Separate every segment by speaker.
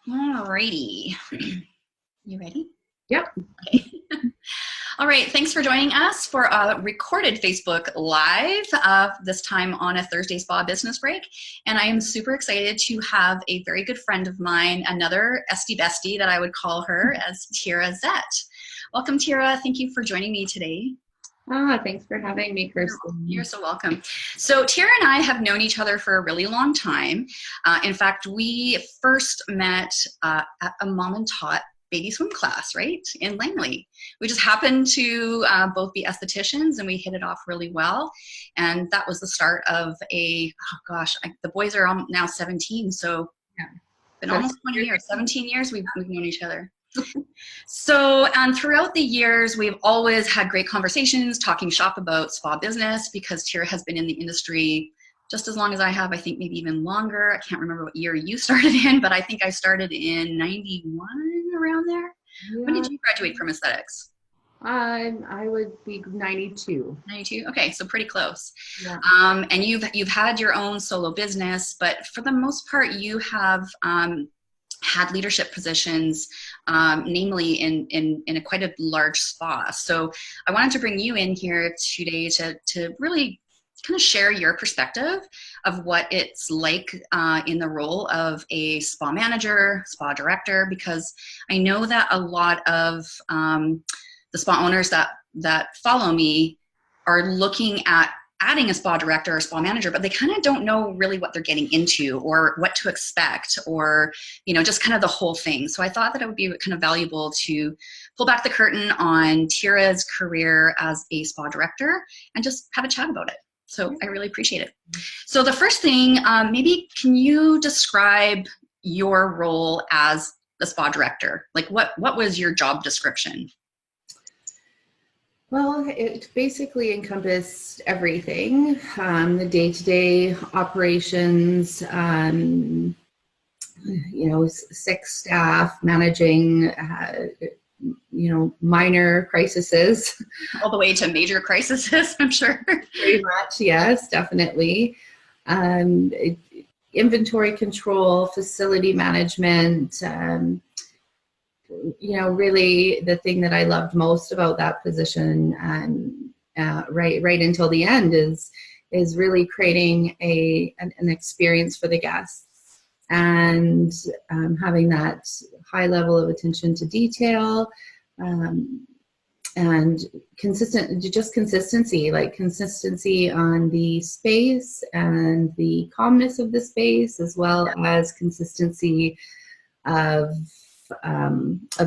Speaker 1: Alrighty. You ready?
Speaker 2: Yep.
Speaker 1: Okay. All right. Thanks for joining us for a recorded Facebook Live, this time on a Thursday Spa business break. And I am super excited to have a very good friend of mine, another Esty Besty that I would call her, as Tyra Zett. Welcome, Tyra. Thank you for joining me today.
Speaker 2: Thanks for having me, Kirsten.
Speaker 1: You're so welcome. So Tyra and I have known each other for a really long time. In fact, we first met at a mom and tot baby swim class, right, in Langley. We just happened to both be estheticians, and we hit it off really well. And that was the start of the boys are now 17, so yeah, been almost 20 years, 17 years we've known each other. So throughout the years, we've always had great conversations, talking shop about spa business, because Tyra has been in the industry just as long as I have. I think maybe even longer. I can't remember what year you started in, but I think I started in 91, around there. Yeah. When did you graduate from aesthetics?
Speaker 2: I would be 92.
Speaker 1: 92? Okay, so pretty close.
Speaker 2: Yeah.
Speaker 1: And you've had your own solo business, but for the most part, you have had leadership positions, namely in a quite a large spa. So I wanted to bring you in here today to really kind of share your perspective of what it's like in the role of a spa manager, spa director, because I know that a lot of the spa owners that follow me are looking at adding a spa director or spa manager, but they kind of don't know really what they're getting into or what to expect, or, just kind of the whole thing. So I thought that it would be kind of valuable to pull back the curtain on Tyra's career as a spa director and just have a chat about it. So I really appreciate it. So the first thing, maybe can you describe your role as the spa director? Like what was your job description?
Speaker 2: Well, it basically encompassed everything, the day-to-day operations, sick staff, managing, minor crises.
Speaker 1: All the way to major crises, I'm sure.
Speaker 2: Pretty much, yes, definitely. Inventory control, facility management, really the thing that I loved most about that position, right until the end, is really creating an experience for the guests, and having that high level of attention to detail, and consistency on the space and the calmness of the space, as well as consistency of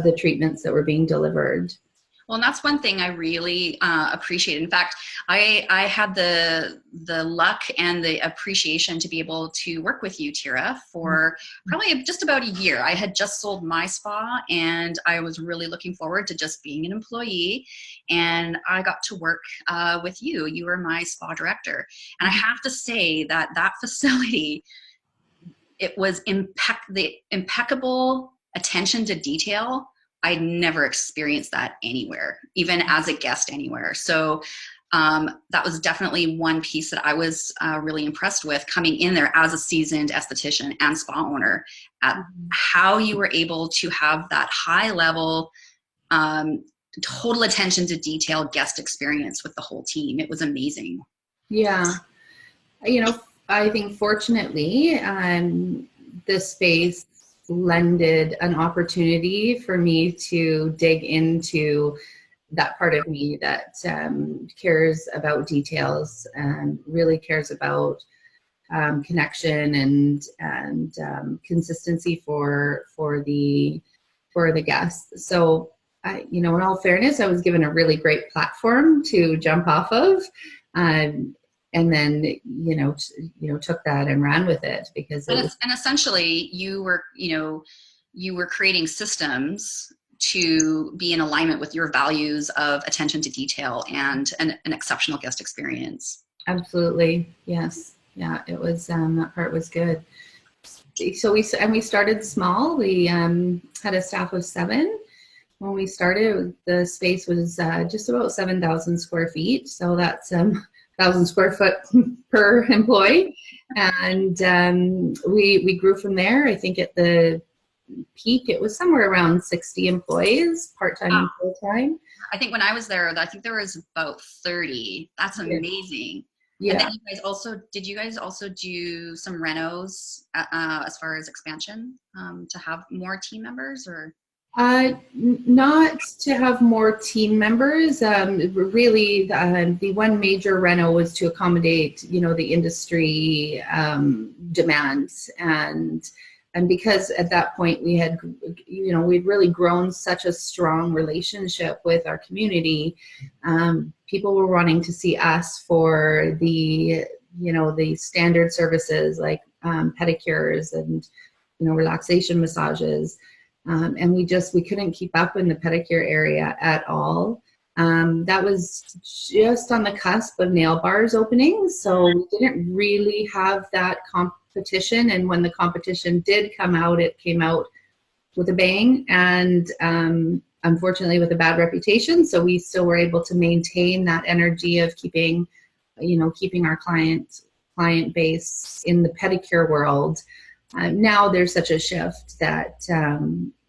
Speaker 2: the treatments that were being delivered.
Speaker 1: Well, and that's one thing I really appreciate. In fact, I had the luck and the appreciation to be able to work with you, Tyra, for probably just about a year. I had just sold my spa, and I was really looking forward to just being an employee. And I got to work with you. You were my spa director. And I have to say that facility, it was the impeccable attention to detail. I'd never experienced that anywhere, even as a guest anywhere. So that was definitely one piece that I was really impressed with, coming in there as a seasoned esthetician and spa owner, at how you were able to have that high level, total attention to detail guest experience with the whole team. It was amazing.
Speaker 2: Yeah. I think fortunately, this space lended an opportunity for me to dig into that part of me that cares about details and really cares about connection and consistency for the guests. So in all fairness, I was given a really great platform to jump off of, and then took that and ran with it, because
Speaker 1: and essentially you were creating systems to be in alignment with your values of attention to detail and an exceptional guest experience.
Speaker 2: Absolutely, yes, yeah. It was that part was good. So we started small. We had a staff of 7 when we started. The space was just about 7,000 square feet. So that's 1,000 square foot per employee. And we grew from there. I think at the peak, it was somewhere around 60 employees, part-time and full-time.
Speaker 1: I think when I was there, I think there was about 30. That's amazing.
Speaker 2: Yeah.
Speaker 1: And then did you guys also do some renos as far as expansion to have more team members, or?
Speaker 2: Not to have more team members. Really, the one major reno was to accommodate, the industry demands, and because at that point we had, we'd really grown such a strong relationship with our community. People were wanting to see us for the standard services like pedicures and relaxation massages. And we couldn't keep up in the pedicure area at all. That was just on the cusp of nail bars opening, so we didn't really have that competition. And when the competition did come out, it came out with a bang, and unfortunately with a bad reputation. So we still were able to maintain that energy of keeping our client base in the pedicure world. Now there's such a shift that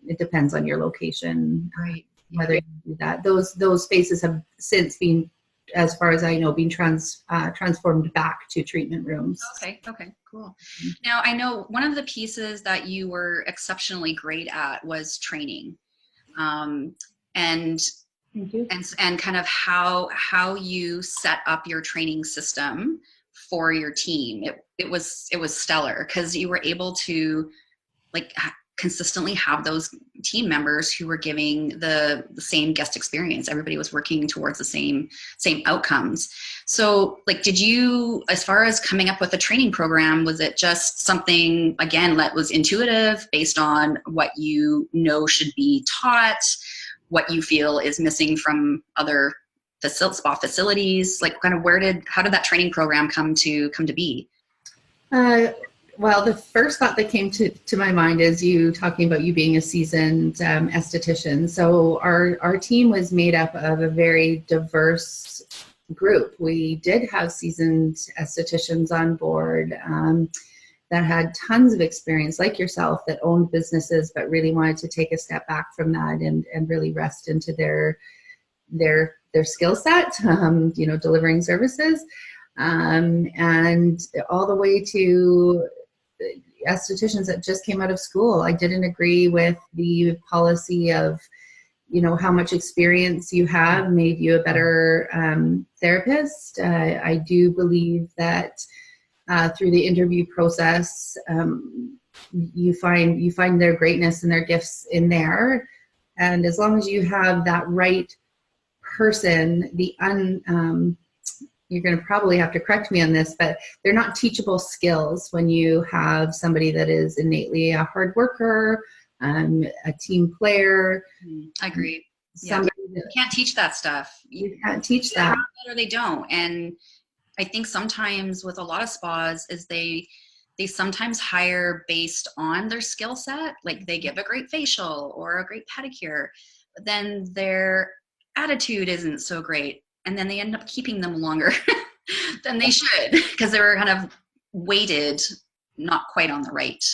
Speaker 2: it depends on your location,
Speaker 1: right?
Speaker 2: Whether you do that. Those spaces have since been, as far as I know, been transformed back to treatment rooms.
Speaker 1: Okay, cool. Now I know one of the pieces that you were exceptionally great at was training, and kind of how you set up your training system for your team. It was stellar, because you were able to consistently have those team members who were giving the same guest experience. Everybody was working towards the same outcomes. So did you, as far as coming up with a training program, was it just something, again, that was intuitive based on what should be taught, what you feel is missing from other spa facilities? How did that training program come to be?
Speaker 2: Well, the first thought that came to my mind is you talking about you being a seasoned esthetician. So our team was made up of a very diverse group. We did have seasoned estheticians on board that had tons of experience, like yourself, that owned businesses but really wanted to take a step back from that and really rest into their skill set, delivering services, and all the way to estheticians that just came out of school. I didn't agree with the policy of, how much experience you have made you a better therapist. I do believe that through the interview process, you find their greatness and their gifts in there. And as long as you have that right person, you're going to probably have to correct me on this, but they're not teachable skills when you have somebody that is innately a hard worker, a team player.
Speaker 1: I agree. You can't teach that stuff.
Speaker 2: You can't teach that.
Speaker 1: Or they don't. And I think sometimes with a lot of spas is they sometimes hire based on their skill set. They give a great facial or a great pedicure, but then their attitude isn't so great. And then they end up keeping them longer than they should, because they were kind of weighted not quite on the right.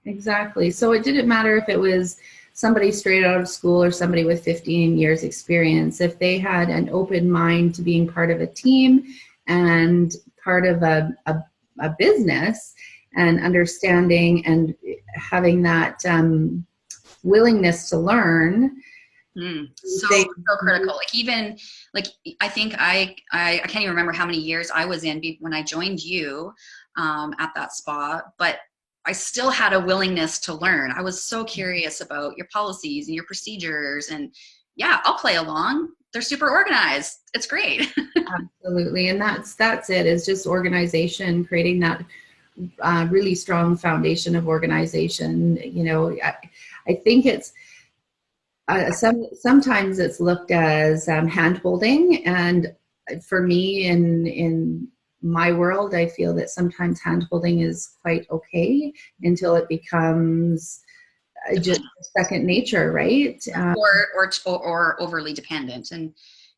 Speaker 2: Exactly. So it didn't matter if it was somebody straight out of school or somebody with 15 years experience. If they had an open mind to being part of a team and part of a business, and understanding and having that willingness to learn,
Speaker 1: so critical. I think I can't even remember how many years I was in when I joined you at that spa, but I still had a willingness to learn. I was so curious about your policies and your procedures, and I'll play along. They're super organized. It's great.
Speaker 2: Absolutely. And that's it, is just organization, creating that really strong foundation of organization. I think it's sometimes it's looked as hand-holding, and for me in my world, I feel that sometimes hand-holding is quite okay until it becomes just second nature, right?
Speaker 1: Or overly dependent. And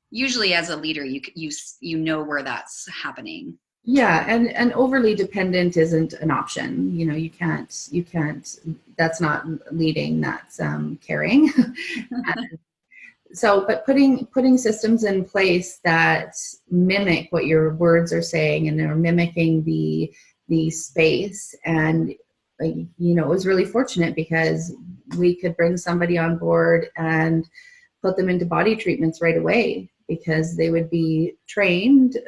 Speaker 1: usually as a leader, you know where that's happening.
Speaker 2: Yeah, and overly dependent isn't an option. You know, you can't, that's not leading, that's caring. So, but putting systems in place that mimic what your words are saying, and they're mimicking the space. And you know, it was really fortunate because we could bring somebody on board and put them into body treatments right away, because they would be trained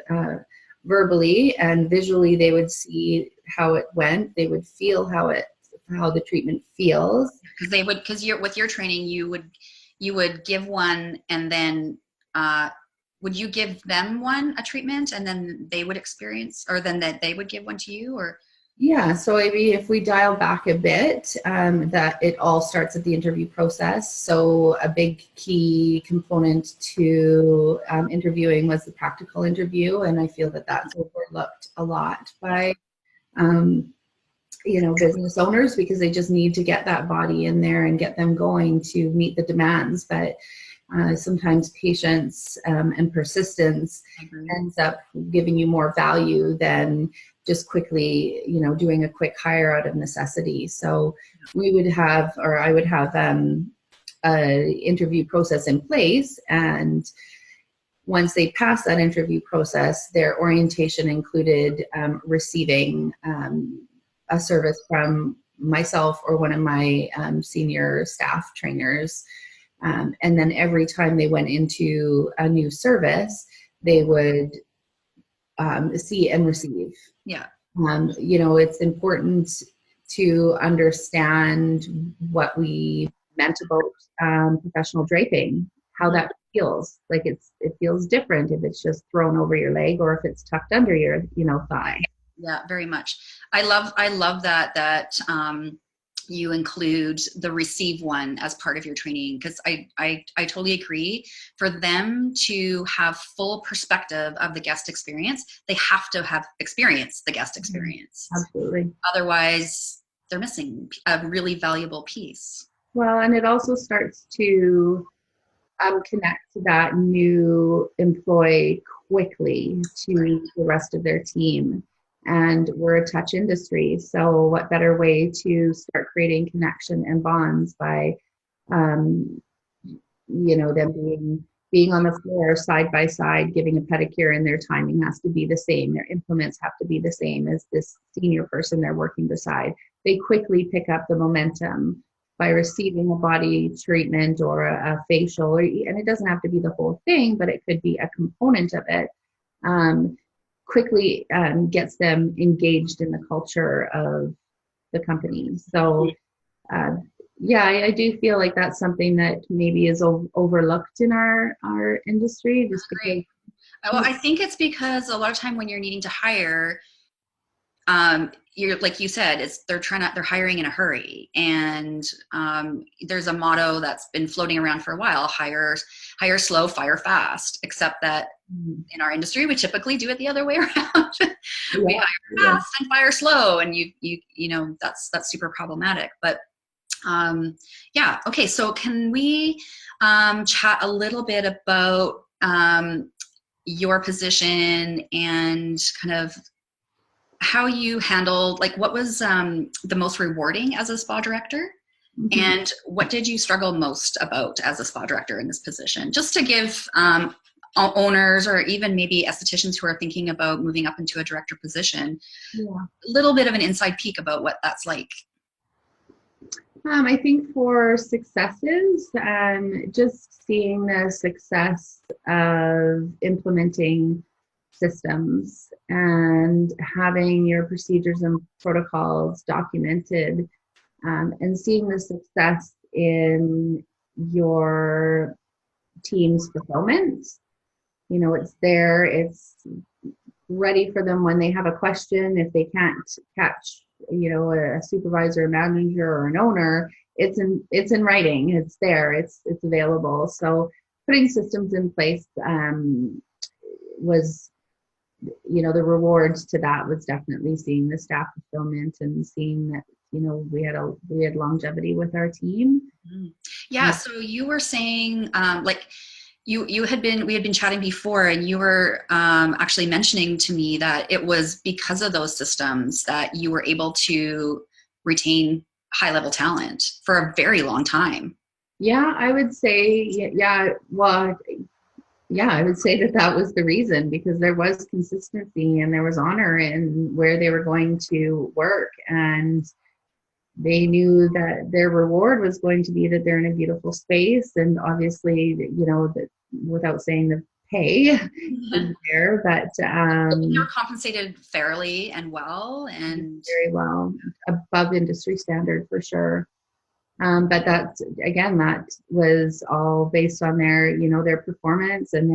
Speaker 2: verbally and visually. They would see how it went. They would feel how the treatment feels.
Speaker 1: Because you're with your training, you would give one, and then would you give them a treatment, and then they would experience, or then that they would give one to you, or?
Speaker 2: Yeah, so maybe if we dial back a bit, that it all starts at the interview process. So a big key component to interviewing was the practical interview, and I feel that that's overlooked a lot by you know, business owners, because they just need to get that body in there and get them going to meet the demands. But sometimes patience and persistence ends up giving you more value than just quickly, you know, doing a quick hire out of necessity. So we would have, or I would have a interview process in place, and once they pass that interview process, their orientation included receiving a service from myself or one of my senior staff trainers. And then every time they went into a new service, they would see and receive.
Speaker 1: Yeah.
Speaker 2: You know, it's important to understand what we meant about professional draping, how that feels. Like it feels different if it's just thrown over your leg or if it's tucked under your, you know, thigh.
Speaker 1: Yeah, very much. I love that you include the receive one as part of your training, because I totally agree. For them to have full perspective of the guest experience, they have to have experienced the guest experience.
Speaker 2: Absolutely.
Speaker 1: Otherwise, they're missing a really valuable piece.
Speaker 2: Well, and it also starts to connect that new employee quickly to the rest of their team. And we're a touch industry, so what better way to start creating connection and bonds by, you know, them being on the floor side by side, giving a pedicure, and their timing has to be the same. Their implements have to be the same as this senior person they're working beside. They quickly pick up the momentum by receiving a body treatment or a facial, and it doesn't have to be the whole thing, but it could be a component of it. Quickly gets them engaged in the culture of the company. So yeah, I do feel like that's something that maybe is overlooked in our industry. Just because,
Speaker 1: well, I think it's because a lot of time when you're needing to hire, you're, like you said, they're hiring in a hurry, and there's a motto that's been floating around for a while: hire slow, fire fast. Except that in our industry, we typically do it the other way around. We hire fast and fire slow, and you know, that's super problematic. But yeah, okay. So can we chat a little bit about your position and kind of how you handled, like, what was the most rewarding as a spa director, and what did you struggle most about as a spa director in this position? Just to give owners, or even maybe estheticians who are thinking about moving up into a director position, a little bit of an inside peek about what that's like.
Speaker 2: I think for successes, just seeing the success of implementing systems and having your procedures and protocols documented, and seeing the success in your team's fulfillment. You know, it's there, it's ready for them when they have a question. If they can't catch, you know, a supervisor, a manager, or an owner, it's in writing, it's there, it's available. So putting systems in place was, you know, the rewards to that was definitely seeing the staff fulfillment and seeing that, you know, we had longevity with our team.
Speaker 1: Yeah. So you were saying, like, we had been chatting before, and you were actually mentioning to me that it was because of those systems that you were able to retain high level talent for a very long time.
Speaker 2: Yeah, I would say, yeah, well, yeah, I would say that that was the reason, because there was consistency and there was honor in where they were going to work. And they knew that their reward was going to be that they're in a beautiful space. And obviously, that without saying the pay is there, but
Speaker 1: You were compensated fairly and well, and
Speaker 2: very well, above industry standard for sure. But that, again, that was all based on their performance and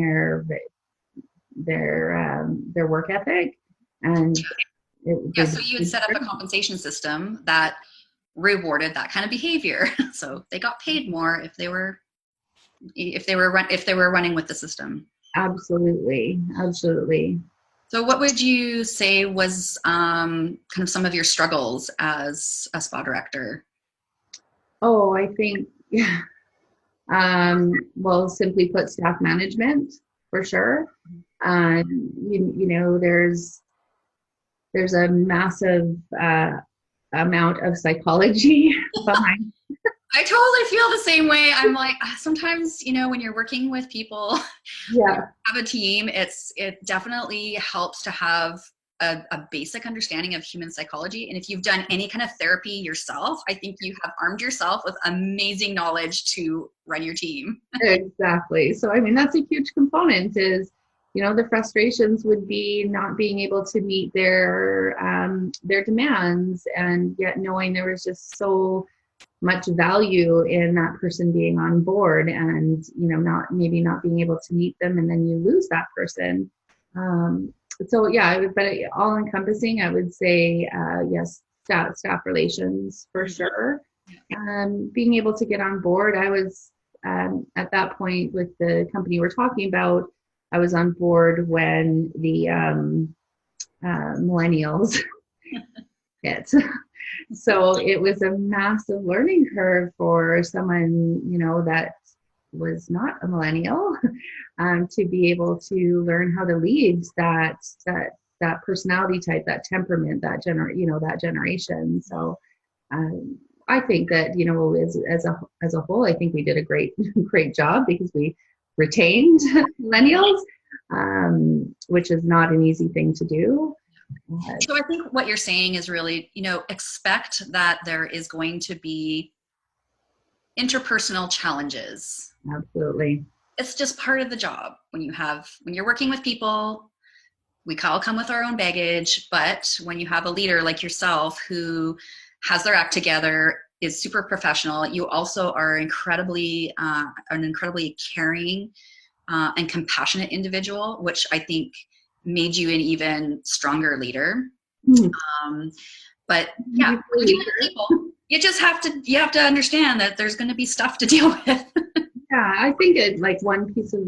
Speaker 2: their work ethic. And
Speaker 1: yeah, so you had set up a compensation system that rewarded that kind of behavior. So they got paid more if they were running with the system.
Speaker 2: Absolutely.
Speaker 1: So what would you say was kind of some of your struggles as a spa director?
Speaker 2: Oh, I think, yeah. Well, simply put, staff management for sure. There's a massive amount of psychology behind.
Speaker 1: I totally feel the same way. I'm like, sometimes, when you're working with people,
Speaker 2: Yeah,
Speaker 1: have a team, it definitely helps to have a basic understanding of human psychology. And if you've done any kind of therapy yourself, I think you have armed yourself with amazing knowledge to run your team.
Speaker 2: exactly. So, I mean, that's a huge component is, the frustrations would be not being able to meet their demands, and yet knowing there was just so much value in that person being on board, and not being able to meet them, and then you lose that person. So yeah, but all encompassing, I would say yes, staff relations for sure. Being able to get on board, I was at that point with the company we're talking about, I was on board when the millennials hit. So it was a massive learning curve for someone, that was not a millennial, to be able to learn how to lead that personality type, that temperament, that generation. So I think that, as a whole, I think we did a great job, because we retained millennials, which is not an easy thing to do.
Speaker 1: So I think what you're saying is really, expect that there is going to be interpersonal challenges.
Speaker 2: Absolutely.
Speaker 1: It's just part of the job. When you're working with people, we all come with our own baggage, but when you have a leader like yourself who has their act together, is super professional, you also are an incredibly caring and compassionate individual, which I think made you an even stronger leader. But yeah, people, you have to understand that there's going to be stuff to deal with.
Speaker 2: Yeah, I think like one piece of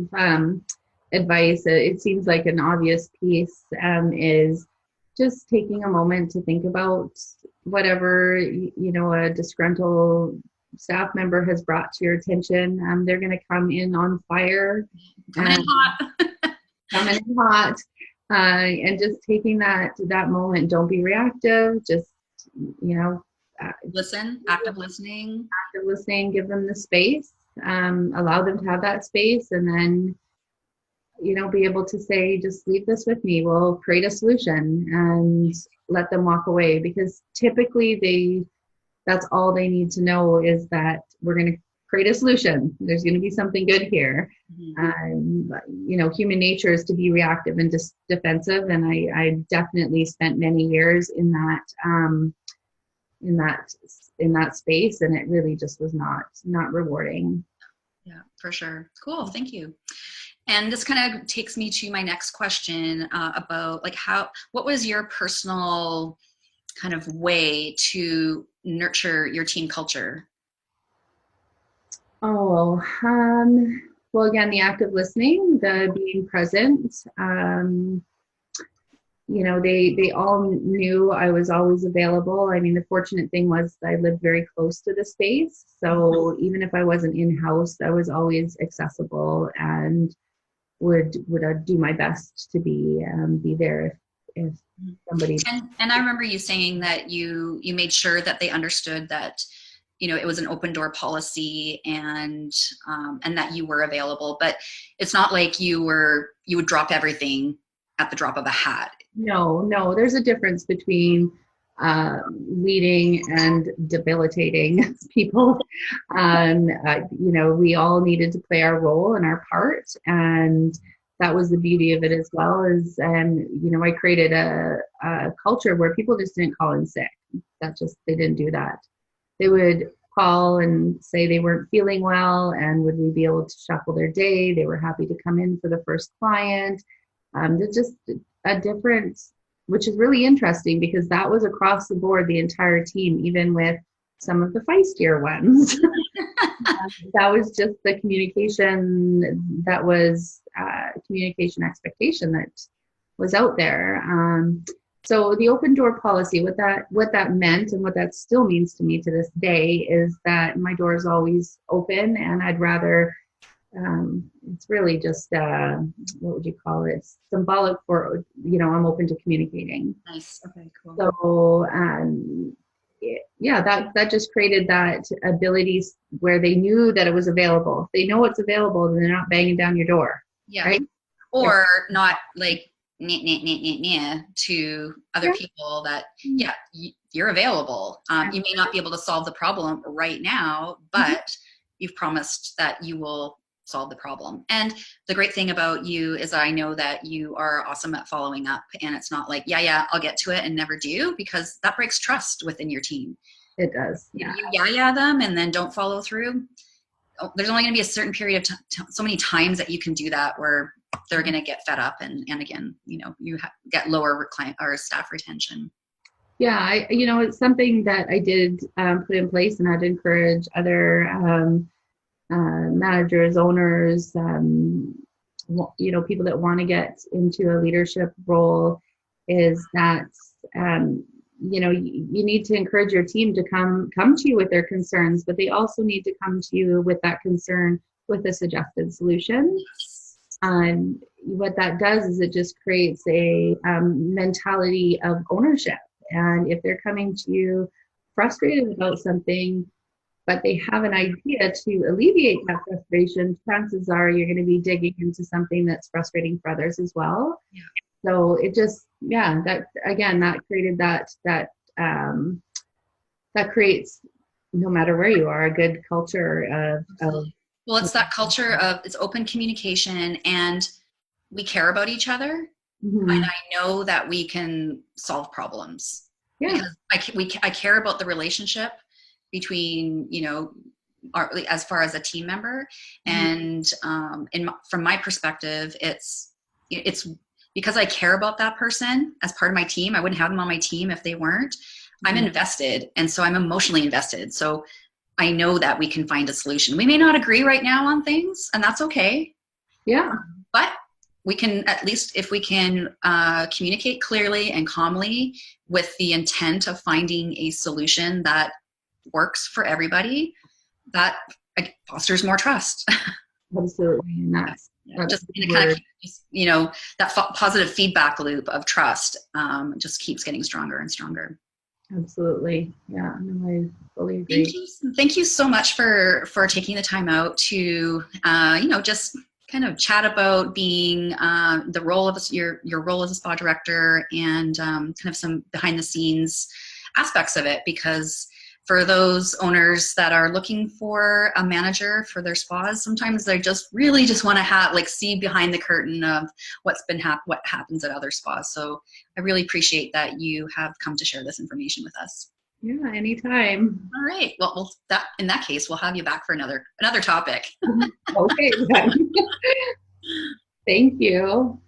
Speaker 2: advice, it seems like an obvious piece, is just taking a moment to think about whatever a disgruntled staff member has brought to your attention. They're going to come in on fire,
Speaker 1: coming in hot,
Speaker 2: and just taking that moment. Don't be reactive. Just
Speaker 1: listen, active listening.
Speaker 2: Give them the space. Allow them to have that space, and then be able to say, just leave this with me, we'll create a solution, and let them walk away, because typically that's all they need to know, is that we're going to create a solution. There's going to be something good here. Human nature is to be reactive and defensive, and I definitely spent many years in that space, and it really just was not rewarding.
Speaker 1: Yeah, for sure. Cool. Thank you. And this kind of takes me to my next question about what was your personal kind of way to nurture your team culture?
Speaker 2: Oh, well, again, the active listening, the being present, they all knew I was always available. I mean, the fortunate thing was I lived very close to the space. So even if I wasn't in-house, I was always accessible and would do my best to be there if somebody.
Speaker 1: And I remember you saying that you made sure that they understood that, it was an open door policy and that you were available, but it's not like you would drop everything at the drop of a hat.
Speaker 2: No, there's a difference between leading and debilitating people. And, we all needed to play our role and our part. And that was the beauty of it as well as, I created a culture where people just didn't call in sick. They didn't do that. They would call and say they weren't feeling well and would we be able to shuffle their day. They were happy to come in for the first client. There's just a difference, which is really interesting because that was across the board, the entire team, even with some of the feistier ones. That was just the communication that was communication expectation that was out there. So the open door policy, what that meant and what that still means to me to this day is that my door is always open, and I'd rather it's really just what would you call it? Symbolic for I'm open to communicating.
Speaker 1: Nice. Okay. Cool.
Speaker 2: So that just created that ability where they knew that it was available. If they know it's available, then they're not banging down your door.
Speaker 1: Yeah.
Speaker 2: Right.
Speaker 1: Or not like to other people that you're available. You may not be able to solve the problem right now, but you've promised that you will solve the problem. And the great thing about you is I know that you are awesome at following up, and it's not like I'll get to it and never do, because that breaks trust within your team.
Speaker 2: It does.
Speaker 1: Yeah. You them and then don't follow through. There's only going to be a certain period of so many times that you can do that where they're going to get fed up, and again, you get lower client or staff retention.
Speaker 2: Yeah, it's something that I did put in place, and I'd encourage other managers, owners, people that want to get into a leadership role, is that you need to encourage your team to come to you with their concerns, but they also need to come to you with that concern with a suggested solution. What that does is it just creates a mentality of ownership. And if they're coming to you frustrated about something, but they have an idea to alleviate that frustration, chances are you're going to be digging into something that's frustrating for others as well. Yeah. So it just, that created that creates, no matter where you are, a good culture of
Speaker 1: well, it's that culture of it's open communication, and we care about each other. Mm-hmm. And I know that we can solve problems because I care about the relationship between, as far as a team member. Mm-hmm. And from my perspective, it's because I care about that person as part of my team. I wouldn't have them on my team if they weren't. Mm-hmm. I'm invested. And so I'm emotionally invested. So I know that we can find a solution. We may not agree right now on things, and that's okay.
Speaker 2: Yeah.
Speaker 1: But we can, at least if we can communicate clearly and calmly with the intent of finding a solution that works for everybody, that fosters more trust.
Speaker 2: Absolutely. And that's
Speaker 1: just kind of, that positive feedback loop of trust just keeps getting stronger and stronger.
Speaker 2: Absolutely. Yeah, no, I fully agree.
Speaker 1: Thank you so much for taking the time out to, just kind of chat about being the role of your role as a spa director, and kind of some behind the scenes aspects of it, because for those owners that are looking for a manager for their spas, sometimes they just really just want to see behind the curtain of what happens at other spas. So I really appreciate that you have come to share this information with us.
Speaker 2: Yeah, anytime.
Speaker 1: All right. Well, in that case, we'll have you back for another topic.
Speaker 2: Okay. Thank you.